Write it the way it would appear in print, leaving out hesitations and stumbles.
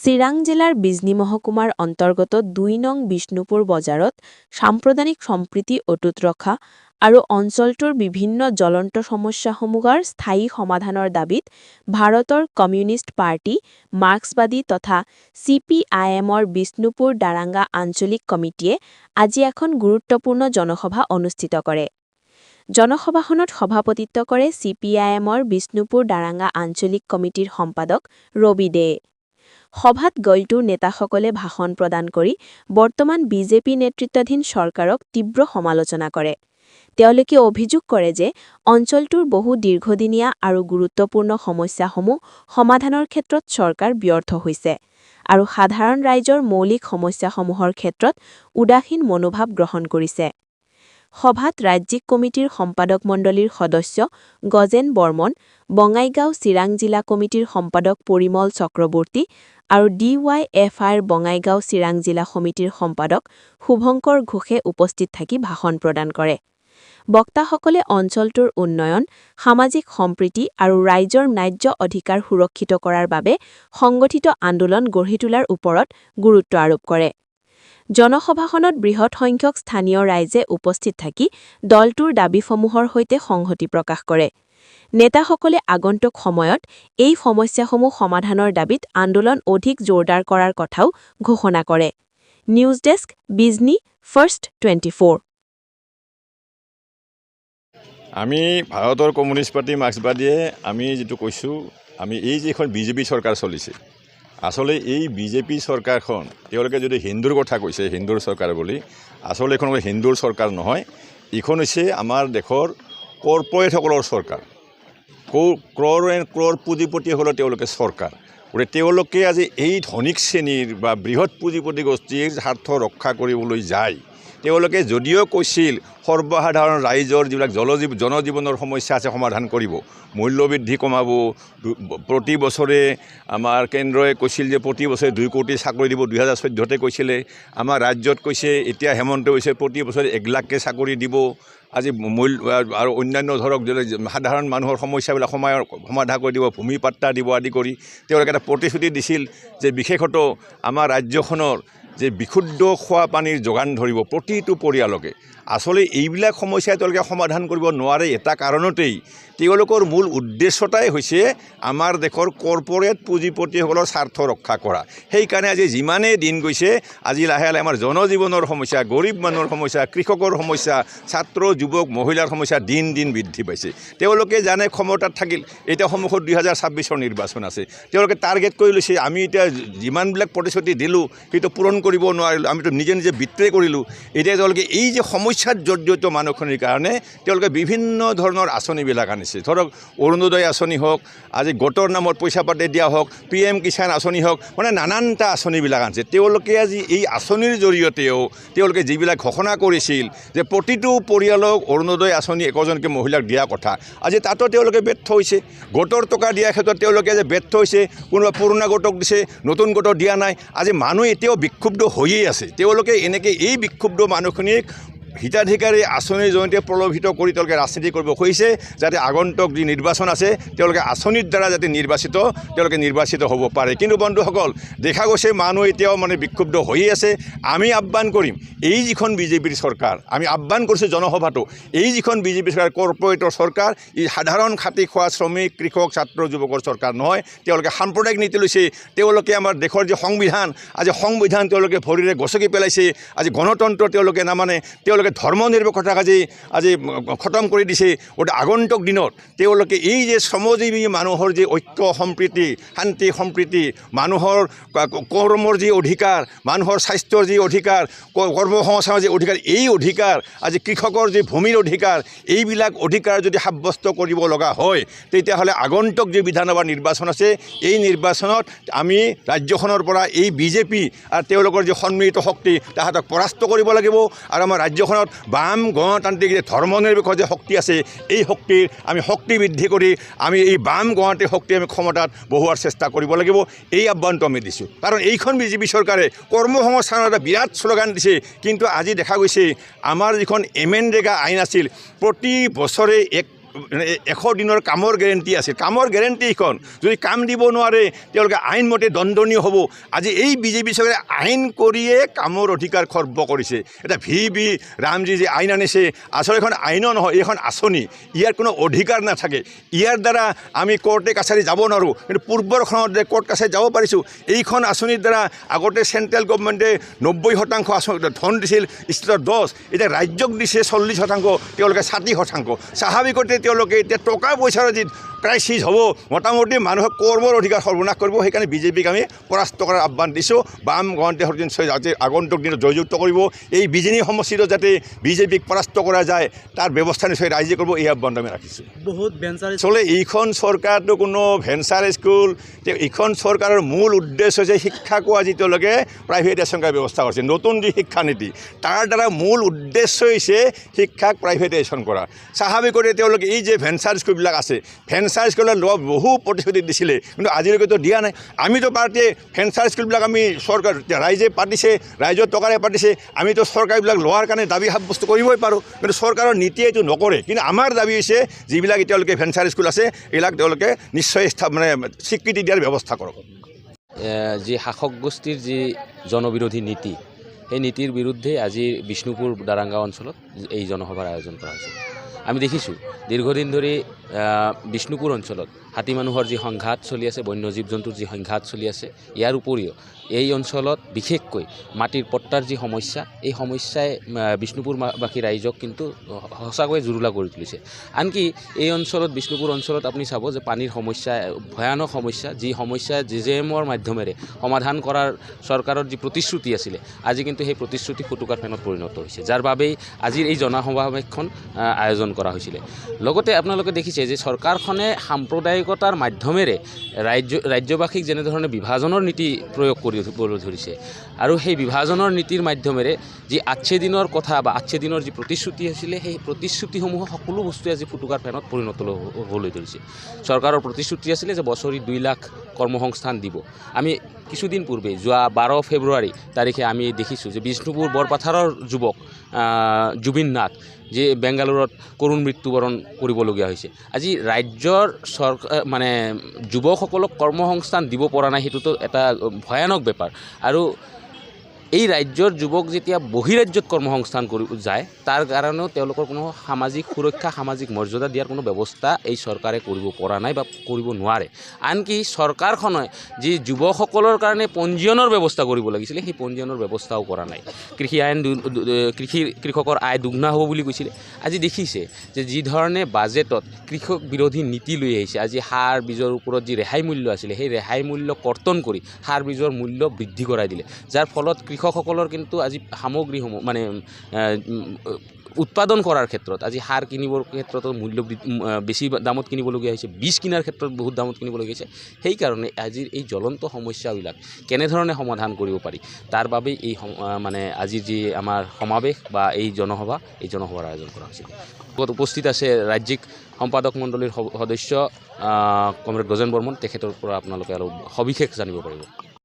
চিৰাং জিলাৰ বিজনী মহকুমাৰ অন্তৰ্গত ২ নং বিষ্ণুপুৰ বজাৰত সাম্প্ৰদায়িক সম্প্ৰীতি অটুট ৰখা আৰু অঞ্চলটোৰ বিভিন্ন জ্বলন্ত সমস্যাসমূহৰ স্থায়ী সমাধানৰ দাবীত ভাৰতৰ কমিউনিষ্ট পাৰ্টি, মাৰ্ক্সবাদী তথা CPIMৰ বিষ্ণুপুৰ দাৰাঙ্গা আঞ্চলিক কমিটিয়ে আজি এখন গুৰুত্বপূৰ্ণ জনসভা অনুষ্ঠিত কৰে। জনসভাখনত সভাপতিত্ব কৰে CPIMৰ বিষ্ণুপুৰ দাৰাঙ্গা আঞ্চলিক কমিটিৰ সম্পাদক ৰবি দে। সভাত দলটোৰ নেতাসকলে ভাষণ প্ৰদান কৰি বৰ্তমান বিজেপি নেতৃত্বাধীন চৰকাৰক তীব্ৰ সমালোচনা কৰে। তেওঁলোকে অভিযোগ কৰে যে অঞ্চলটোৰ বহু দীৰ্ঘদিনীয়া আৰু গুৰুত্বপূৰ্ণ সমস্যাসমূহ সমাধানৰ ক্ষেত্ৰত চৰকাৰ ব্যৰ্থ হৈছে আৰু সাধাৰণ ৰাইজৰ মৌলিক সমস্যাসমূহৰ ক্ষেত্ৰত উদাসীন মনোভাৱ গ্ৰহণ কৰিছে। সভাত ৰাজ্যিক কমিটিৰ সম্পাদক মণ্ডলীৰ সদস্য গজেন বৰ্মন, বঙাইগাঁও চিৰাং জিলা কমিটিৰ সম্পাদক পৰিমল চক্ৰৱৰ্তী আৰু DYFIৰ বঙাইগাঁও চিৰাং জিলা সমিতিৰ সম্পাদক শুভঙ্কৰ ঘোষে উপস্থিত থাকি ভাষণ প্ৰদান কৰে। বক্তাসকলে অঞ্চলটোৰ উন্নয়ন, সামাজিক সম্প্ৰীতি আৰু ৰাইজৰ ন্যায্য অধিকাৰ সুৰক্ষিত কৰাৰ বাবে সংগঠিত আন্দোলন গঢ়ি তোলাৰ ওপৰত গুৰুত্ব আৰোপ কৰে। জনসভাখনত বৃহৎ সংখ্যক স্থানীয় ৰাইজে উপস্থিত থাকি দলটোৰ দাবীসমূহৰ সৈতে সংহতি প্ৰকাশ কৰে। নেতাসকলে আগন্তুক সময়ত এই সমস্যাসমূহ সমাধানৰ দাবীত আন্দোলন অধিক জোৰদাৰ কৰাৰ কথাও ঘোষণা কৰে। News desk, Bijni first 24। আমি ভাৰতৰ কমিউনিষ্ট পাৰ্টি মাৰ্ক্সবাদীয়ে আমি যেটো কৈছোঁ, আমি এই যিখন বিজেপি চৰকাৰ চলিছে, আসলে এই বিজেপি চৰকাৰখন তেওঁলোকে যদি হিন্দুৰ কথা কৈছে হিন্দুৰ চৰকাৰ বুলি, আসলে এইখন হিন্দুৰ চৰকাৰ নহয়। এইখন হৈছে আমাৰ দেশৰ কৰ্পৰেটসকলৰ চৰকাৰ। ক্ৰ'ৰ পুঁজিপতিসকলৰ তেওঁলোকে চৰকাৰ। গতিকে তেওঁলোকে আজি এই ধনিক শ্ৰেণীৰ বা বৃহৎ পুঁজিপতি গোষ্ঠীৰ স্বাৰ্থ ৰক্ষা কৰিবলৈ যায়। তেওঁলোকে যদিও কৈছিল সৰ্বসাধাৰণ ৰাইজৰ যিবিলাক জনজীৱনৰ সমস্যা আছে সমাধান কৰিব, মূল্যবৃদ্ধি কমাব, প্ৰতি বছৰে আমাৰ কেন্দ্ৰই কৈছিল যে প্ৰতি বছৰে 2 কোটি চাকৰি দিব, 2014তে কৈছিলে। আমাৰ ৰাজ্যত কৈছে, এতিয়া হেমন্ত হৈছে প্ৰতি বছৰে 1 লাখকৈ চাকৰি দিব। আজি আৰু অন্যান্য ধৰক সাধাৰণ মানুহৰ সমস্যাবিলাক সমাধান কৰি দিব, ভূমি পাট্টা দিব আদি কৰি তেওঁলোকে এটা প্ৰতিশ্ৰুতি দিছিল যে বিশেষতঃ আমাৰ ৰাজ্যখনৰ যে বিশুদ্ধ খোৱা পানীৰ যোগান ধৰিব প্ৰতিটো পৰিয়ালকে। আসলে এইবিলাক সমস্যা তেওঁলোকে সমাধান কৰিব নোৱাৰে এটা কাৰণতেই, তেওঁলোকৰ মূল উদ্দেশ্যটাই হৈছে আমাৰ দেশৰ কৰ্পৰেট পুঁজিপতিসকলৰ স্বাৰ্থ ৰক্ষা কৰা। সেইকাৰণে আজি যিমানেই দিন গৈছে, আজি লাহে লাহে আমাৰ জনজীৱনৰ সমস্যা, গৰীব মানুহৰ সমস্যা, কৃষকৰ সমস্যা, ছাত্ৰ যুৱক মহিলাৰ সমস্যা দিন দিন বৃদ্ধি পাইছে। তেওঁলোকে জানে ক্ষমতাত থাকিল, এতিয়া সন্মুখত 2026ৰ নিৰ্বাচন আছে। তেওঁলোকে টাৰ্গেট কৰি লৈছে, আমি এতিয়া যিমানবিলাক প্ৰতিশ্ৰুতি দিলোঁ সেইটো পূৰণ কৰিব নোৱাৰিলোঁ, আমিতো নিজে নিজে বিত্ৰে কৰিলোঁ। এতিয়া তেওঁলোকে এই যে সমস্যাত জৰ্জৰিত মানুহখিনিৰ কাৰণে তেওঁলোকে বিভিন্ন ধৰণৰ আঁচনিবিলাক আনিছে। ধৰক অৰুণোদয় আঁচনি হওক, আজি গোটৰ নামত পইচা পাতি দিয়া হওক, PM কিষাণ আঁচনি হওক, মানে নানানটা আঁচনিবিলাক আনিছে। তেওঁলোকে আজি এই আঁচনিৰ জৰিয়তেও তেওঁলোকে যিবিলাক ঘোষণা কৰিছিল যে প্ৰতিটো পৰিয়ালক অৰুণোদয় আঁচনি একোজনকৈ মহিলাক দিয়া কথা, আজি তাতো তেওঁলোকে ব্যৰ্থ হৈছে। গোটৰ টকা দিয়াৰ ক্ষেত্ৰত তেওঁলোকে যে ব্যৰ্থ হৈছে, কোনোবা পুৰণা গোটক দিছে, নতুন গোটক দিয়া নাই। আজি মানুহ এতিয়াও বিক্ষুব্ধ হৈয়ে আছে। তেওঁলোকে এনেকৈ এই বিক্ষুব্ধ মানুহখিনিক হিতাধিকাৰী আঁচনিৰ জৰিয়তে প্ৰলোভিত কৰি তেওঁলোকে ৰাজনীতি কৰিব খুজিছে, যাতে আগন্তুক যি নিৰ্বাচন আছে তেওঁলোকে আঁচনিৰ দ্বাৰা যাতে নিৰ্বাচিত হ'ব পাৰে। কিন্তু বন্ধুসকল, দেখা গৈছে মানুহ এতিয়াও মানে বিক্ষুব্ধ হৈয়ে আছে। আমি আহ্বান কৰিম, এই যিখন বিজেপিৰ চৰকাৰ, আমি আহ্বান কৰিছোঁ জনসভাটো, এই যিখন বিজেপি চৰকাৰ কৰ্পৰেটৰ চৰকাৰ, ই সাধাৰণ খাতি খোৱা শ্ৰমিক, কৃষক, ছাত্ৰ যুৱকৰ চৰকাৰ নহয়। তেওঁলোকে সাম্প্ৰদায়িক নীতি লৈছে। তেওঁলোকে আমাৰ দেশৰ যি সংবিধান, আজি সংবিধান তেওঁলোকে ভৰিৰে গছকি পেলাইছে। আজি গণতন্ত্ৰ তেওঁলোকে নামানে, তেওঁলোকে ধৰ্ম নিৰপেক্ষতাক আজি খতম কৰি দিছে। গতিকে আগন্তুক দিনত তেওঁলোকে এই যে শ্ৰমজীৱী মানুহৰ যি ঐক্য সম্প্ৰীতি, শান্তি সম্প্ৰীতি, মানুহৰ কৰ্মৰ যি অধিকাৰ, মানুহৰ স্বাস্থ্যৰ যি অধিকাৰ, কৰ্মসংস্থাপনৰ যি অধিকাৰ, এই অধিকাৰ, আজি কৃষকৰ যি ভূমিৰ অধিকাৰ, এইবিলাক অধিকাৰ যদি সাব্যস্ত কৰিব লগা হয়, তেতিয়াহ'লে আগন্তুক যি বিধানসভা নিৰ্বাচন আছে, এই নিৰ্বাচনত আমি ৰাজ্যখনৰ পৰা এই বিজেপি আৰু তেওঁলোকৰ যি সন্মিলিত শক্তি তাহাঁতক পৰাস্ত কৰিব লাগিব। আৰু আমাৰ ৰাজ্যখনত বাম গণতান্ত্ৰিক যে ধৰ্ম নিৰপেক্ষ যে শক্তি আছে, এই শক্তিৰ আমি শক্তি বৃদ্ধি কৰি আমি এই বাম গণতান্ত্ৰিক শক্তি আমি ক্ষমতাত বহুৱাৰ চেষ্টা কৰিব লাগিব। এই আহ্বানটো আমি দিছোঁ। কাৰণ এইখন বিজেপি চৰকাৰে কৰ্মসংস্থানৰ এটা বিৰাট শ্লোগান দিছে, কিন্তু আজি দেখা গৈছে আমাৰ যিখন এমেনৰেগা আইন আছিল, প্ৰতি বছৰে 100 দিনৰ কামৰ গেৰেণ্টি আছিল কামৰ গেৰেণ্টি এইখন যদি কাম দিব নোৱাৰে তেওঁলোকে আইনমতে দণ্ডনীয় হ'ব আজি এই বিজেপি চৰকাৰে আইন কৰিয়ে কামৰ অধিকাৰ খৰ্ব কৰিছে এটা ভি ৰামজী যে আইন আনিছে আচলতে এখন আইনো নহয় এইখন আঁচনি ইয়াৰ কোনো অধিকাৰ নাথাকে ইয়াৰ দ্বাৰা আমি কোৰ্টে কাছাৰী যাব নোৱাৰোঁ কিন্তু পূৰ্বৰখনত যে কোৰ্ট কাছাৰী যাব পাৰিছোঁ এইখন আঁচনিৰ দ্বাৰা আগতে চেণ্ট্ৰেল গভৰ্ণমেণ্টে 90% ধন দিছিল ষ্টেটত 10 এতিয়া ৰাজ্যক দিছে 40% তেওঁলোকে 60% স্বাভাৱিকতে তেওঁলোকে এতিয়া টকা পইচাৰ যি ক্ৰাইচিছ হ'ব মোটামুটি মানুহক কৰ্মৰ অধিকাৰ সৰ্বনাশ কৰিব সেইকাৰণে বিজেপিক আমি পৰাস্ত কৰাৰ আহ্বান দিছোঁ বাম গণতান্ত্ৰিক যাতে আগন্তুক দিনত জয়যুক্ত কৰিব এই বিজেপি সমষ্টিত যাতে বিজেপিক পৰাস্ত কৰা যায় তাৰ ব্যৱস্থা নিশ্চয় ৰাইজে কৰিব এই আহ্বান আমি ৰাখিছোঁ বহুত ভেঞ্চাৰ আচলতে এইখন চৰকাৰটো কোনো ভেঞ্চাৰ স্কুল এইখন চৰকাৰৰ মূল উদ্দেশ্য হৈছে শিক্ষাকো আজি তেওঁলোকে প্ৰাইভেটাইজেশ্যন কৰাৰ ব্যৱস্থা কৰিছে নতুন যি শিক্ষানীতি তাৰ দ্বাৰা মূল উদ্দেশ্য হৈছে শিক্ষাক প্ৰাইভেটাইজেশ্যন কৰা স্বাভাৱিকতে তেওঁলোকে এই যে ভেঞ্চাৰ স্কুলবিলাক আছে ভেঞ্চাৰ স্কুলত লোৱা বহু প্ৰতিশ্ৰুতি দিছিলে কিন্তু আজিলৈকেতো দিয়া নাই আমিতো পাৰ্টীয়ে ভেঞ্চাৰ স্কুলবিলাক আমি চৰকাৰ ৰাইজে পাতিছে ৰাইজৰ টকাৰে পাতিছে আমিতো চৰকাৰবিলাক লোৱাৰ কাৰণে দাবী সাব্যস্ত কৰিবই পাৰোঁ কিন্তু চৰকাৰৰ নীতিয়ে এইটো নকৰে কিন্তু আমাৰ দাবী হৈছে যিবিলাক এতিয়ালৈকে ভেঞ্চাৰ স্কুল আছে এইবিলাক তেওঁলোকে নিশ্চয় মানে স্বীকৃতি দিয়াৰ ব্যৱস্থা কৰক যি শাসক গোষ্ঠীৰ যি জনবিৰোধী নীতি সেই নীতিৰ বিৰুদ্ধে আজি বিষ্ণুপুৰ দাৰাংগা অঞ্চলত এই জনসভাৰ আয়োজন কৰা হৈছে আমি দেখিছোঁ দীৰ্ঘদিন ধৰি বিষ্ণুপুৰ অঞ্চলত হাতী মানুহৰ যি সংঘাত চলি আছে বন্য জীৱ জন্তুৰ যি সংঘাত চলি আছে ইয়াৰ উপৰিও এই অঞ্চলত বিশেষকৈ মাটিৰ পট্টাৰ যি সমস্যা এই সমস্যাই বিষ্ণুপুৰবাসী ৰাইজক কিন্তু সঁচাকৈ জুৰুলা কৰি তুলিছে আনকি এই অঞ্চলত বিষ্ণুপুৰ অঞ্চলত আপুনি চাব যে পানীৰ সমস্যা ভয়ানক সমস্যা যি সমস্যা JJMৰ মাধ্যমেৰে সমাধান কৰাৰ চৰকাৰৰ যি প্ৰতিশ্ৰুতি আছিলে আজি কিন্তু সেই প্ৰতিশ্ৰুতি ফুটুকাৰ ফেনত পৰিণত হৈছে যাৰ বাবেই আজিৰ এই জনসমাৱেশখন আয়োজন কৰা হৈছিলে লগতে আপোনালোকে দেখিছে যে চৰকাৰখনে সাম্প্ৰদায়িকতাৰ মাধ্যমেৰে ৰাজ্যবাসীক যেনেধৰণে বিভাজনৰ নীতি প্ৰয়োগ কৰিবলৈ ধৰিছে আৰু সেই বিভাজনৰ নীতিৰ মাধ্যমেৰে যি আচ্ছেদিনৰ কথা বা আচ্ছেদিনৰ যি প্ৰতিশ্ৰুতি আছিলে সেই প্ৰতিশ্ৰুতিসমূহ সকলো বস্তুৱে আজি ফুটুকাৰ ফেনত পৰিণত হ'বলৈ ধৰিছে চৰকাৰৰ প্ৰতিশ্ৰুতি আছিলে যে বছৰি 2 লাখ কৰ্মসংস্থান দিব আমি কিছুদিন পূৰ্বে যোৱা 12 ফেব্ৰুৱাৰী তাৰিখে আমি দেখিছোঁ যে বিষ্ণুপুৰ বৰপাথাৰৰ যুৱক জুবিন নাথ যে বেংগালুৰুত কৰুণ মৃত্যুবৰণ কৰিবলগীয়া হৈছে আজি ৰাজ্যৰ চৰকাৰ মানে যুৱকসকলক কৰ্মসংস্থান দিব পৰা নাই সেইটোতো এটা ভয়ানক বেপাৰ আৰু এই ৰাজ্যৰ যুৱক যেতিয়া বহিৰাজ্যত কৰ্মসংস্থান কৰিব যায় তাৰ কাৰণেও তেওঁলোকৰ কোনো সামাজিক সুৰক্ষা সামাজিক মৰ্যাদা দিয়াৰ কোনো ব্যৱস্থা এই চৰকাৰে কৰিব পৰা নাই বা কৰিব নোৱাৰে আনকি চৰকাৰখনে যি যুৱকসকলৰ কাৰণে পঞ্জীয়নৰ ব্যৱস্থা কৰিব লাগিছিলে সেই পঞ্জীয়নৰ ব্যৱস্থাও কৰা নাই কৃষি আইন কৃষকৰ আয় দুগুণা হ'ব বুলি কৈছিলে আজি দেখিছে যে যি ধৰণে বাজেটত কৃষক বিৰোধী নীতি লৈ আহিছে আজি সাৰ বীজৰ ওপৰত যি ৰেহাই মূল্য আছিলে সেই ৰেহাই মূল্য কৰ্তন কৰি সাৰ বীজৰ মূল্য বৃদ্ধি কৰাই দিলে যাৰ ফলত কৃষকসকলৰ কিন্তু আজি সামগ্ৰীসমূহ মানে উৎপাদন কৰাৰ ক্ষেত্ৰত আজি সাৰ কিনিবৰ ক্ষেত্ৰতো মূল্য বেছি দামত কিনিবলগীয়া হৈছে বীজ কিনাৰ ক্ষেত্ৰত বহুত দামত কিনিবলগীয়া হৈছে সেইকাৰণে আজিৰ এই জ্বলন্ত সমস্যাবিলাক কেনেধৰণে সমাধান কৰিব পাৰি তাৰ বাবেই এই মানে আজিৰ যি আমাৰ সমাৱেশ বা এই জনসভাৰ আয়োজন কৰা হৈছিল উপস্থিত আছে ৰাজ্যিক সম্পাদক মণ্ডলীৰ সদস্য কমৰেড গজেন বৰ্মন তেখেতৰ পৰা আপোনালোকে আৰু সবিশেষ জানিব পাৰিব